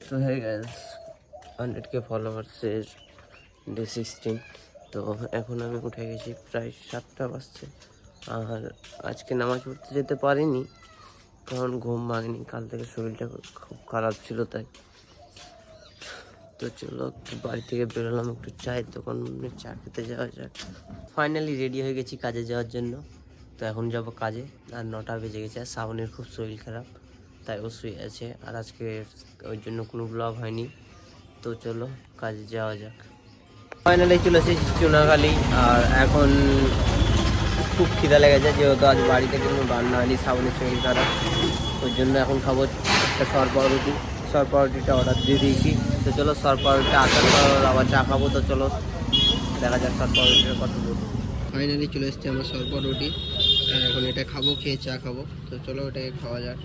তো হ্যাঁ guys 100K ফলোয়ার্সের day 16। তো এখন আমি উঠে গেছি, প্রায় 7টা বাজছে। আর আজকে নামাজ পড়তে যেতে পারিনি, কারণ ঘুম ভাঙেনি, কাল থেকে শরীরটা খুব খারাপ ছিল তাই। তো চলো বাড়ি থেকে বেরোলাম, একটু চায়ের দোকানে চা খেতে যাওয়া যাক। ফাইনালি রেডি হয়ে গেছি কাজে যাওয়ার জন্য। তো এখন যাব কাজে, আর 9টা বেজে গেছে। আর শ্রাবণের খুব শরীর খারাপ, তাই ও শুয়ে আছে, আর আজকে ওই জন্য কোনো ব্লগ হয়নি। তো চলো কাজে যাওয়া যাক। ফাইনালি চলে এসেছি চুনাখালি, আর এখন খুব খিদা লেগেছে, যেহেতু আজ বাড়িতে কোনো রান্না হয়নি, শ্রাবণের শরীর খারাপ। ওই জন্য এখন খাবো একটা সর পাউরুটি। সর পাউরুটিটা অর্ডার দিয়ে দিয়েছি। তো চলো সর পাউরুটিটা আসার পর আবার চা খাবো। তো চলো দেখা যাক সর পাউরুটিটা কত দূর। ফাইনালি চলে এসেছে আমার সর পাউরুটি, আর এখন এটা খাবো, খেয়ে চা খাবো। তো চলো ওটাকে খাওয়া যাক।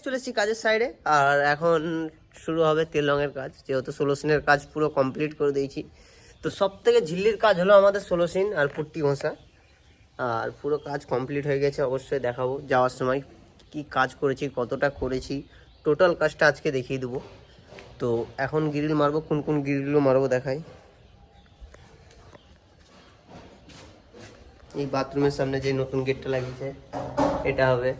চলে এসেছি কাজের সাইডে, আর এখন শুরু হবে তেল রঙের কাজ। যেহেতু 16 সিনের কাজ পুরো কমপ্লিট করে দিয়েছি। তো সব থেকে ঝিল্লির কাজ হলো আমাদের 16 সিন আর পুট্টি ঘষা, আর পুরো কাজ কমপ্লিট হয়ে গেছে। অবশ্যই দেখাবো যাওয়ার সময় কি কাজ করেছি, কতটা করেছি, টোটাল কাজটা আজকে দেখিয়ে দেবো। তো এখন গ্রিল মারবো, কোন কোন গ্রিলগুলো মারবো দেখাই। এই বাথরুমের সামনে যে নতুন গেটটা লাগিয়েছে এটা হবে,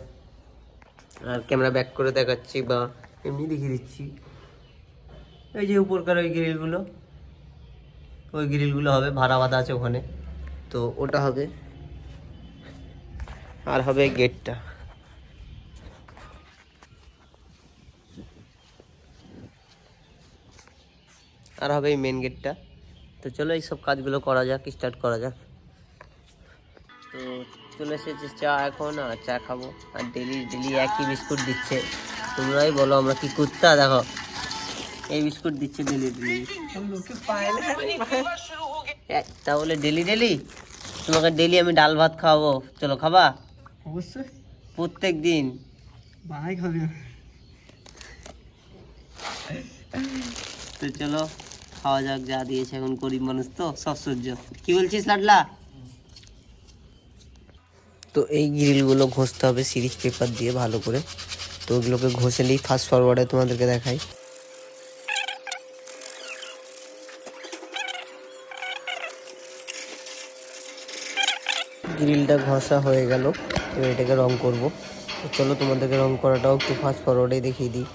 আর ক্যামেরা ব্যাক করে দেখাচ্ছি বা এমনি দেখিয়ে দিচ্ছি। এই যে উপরকার ওই গ্রিলগুলো হবে, ভাড়া বাঁধা আছে ওখানে, তো ওটা হবে। আর হবে গেটটা, আর হবে এই মেন গেটটা। তো চলো এই সব কাজগুলো করা যাক, স্টার্ট করা যাক। তো চলে এসেছে চা এখন, আর চা খাবো। আর ডেলি ডেলি একই বিস্কুট দিচ্ছে, তোমরাই বলো আমরা কি কুত্তা? দেখো এই বিস্কুট দিচ্ছে ডেলি ডেলি, তাহলে ডেলি ডেলি তোমাকে ডেলি আমি ডাল ভাত খাওয়াবো। চলো খাবা? অবশ্যই প্রত্যেক দিন ভাই খাবে। তো চলো খাওয়া যাক, যা দিয়েছে। এখন গরিব মানুষ তো সব সহ্য। কি বলছিস লাডলা? তো এই গ্রিলগুলো ঘষতে হবে সিরিজ পেপার দিয়ে ভালো করে। তো ওগুলোকে ঘষে নিই, ফাস্ট ফরওয়ার্ডে তোমাদেরকে দেখাই। গ্রিলটা ঘষা হয়ে গেল, এবার এটাকে রং করব। তো চলো তোমাদেরকে রং করাটাও একটু ফাস্ট ফরওয়ার্ডে দেখিয়ে দিই।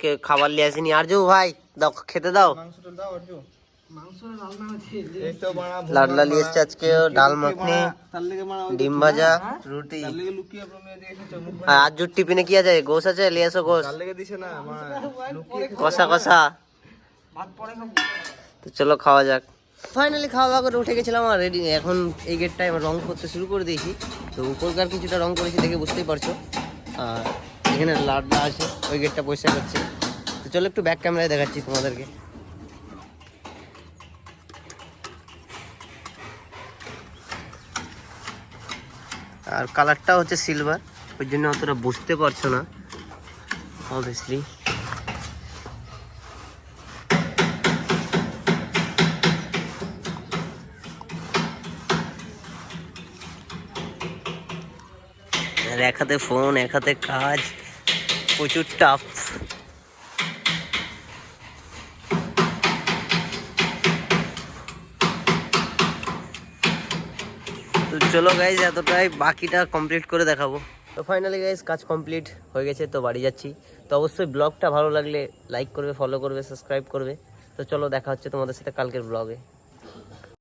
আজকে খাবার নিয়ে আসিনি, আর যো ভাই দাও খেতে দাও। লাডলা নিয়ে এসছে আজকে ডাল মাখনি, ডিম ভাজা, রুটি। আর আজ জুট টিফিনে কি আছে? গোস আছে, নিয়ে এসো গোস, কষা কষা। তো চলো খাওয়া যাক। ফাইনালি খাওয়া দাওয়া করে উঠে গেছিলাম, আর রেডি। এখন এই গেটটায় রং করতে শুরু করে দিয়েছি। তো উপরকার কিছুটা রং করেছি দেখে বুঝতেই পারছো। আর এখানে লাডলা আছে, ওই গেটটা পরিষ্কার করছে। তো চলো একটু ব্যাক ক্যামেরায় দেখাচ্ছি তোমাদেরকে। আর কালারটা হচ্ছে সিলভার, ওই জন্য অতটা বুঝতে পারছো না অবভিয়াসলি। আর এক হাতে ফোন, এক হাতে কাজ, প্রচুর টাফ। তো চলো গাইজ এতটাই, বাকিটা কমপ্লিট করে দেখাবো। তো ফাইনালি গাইজ কাজ কমপ্লিট হয়ে গেছে, তো বাড়ি যাচ্ছি। তো অবশ্যই ব্লগটা ভালো লাগলে লাইক করবে, ফলো করবে, সাবস্ক্রাইব করবে। তো চলো দেখা হচ্ছে তোমাদের সাথে কালকের ব্লগে।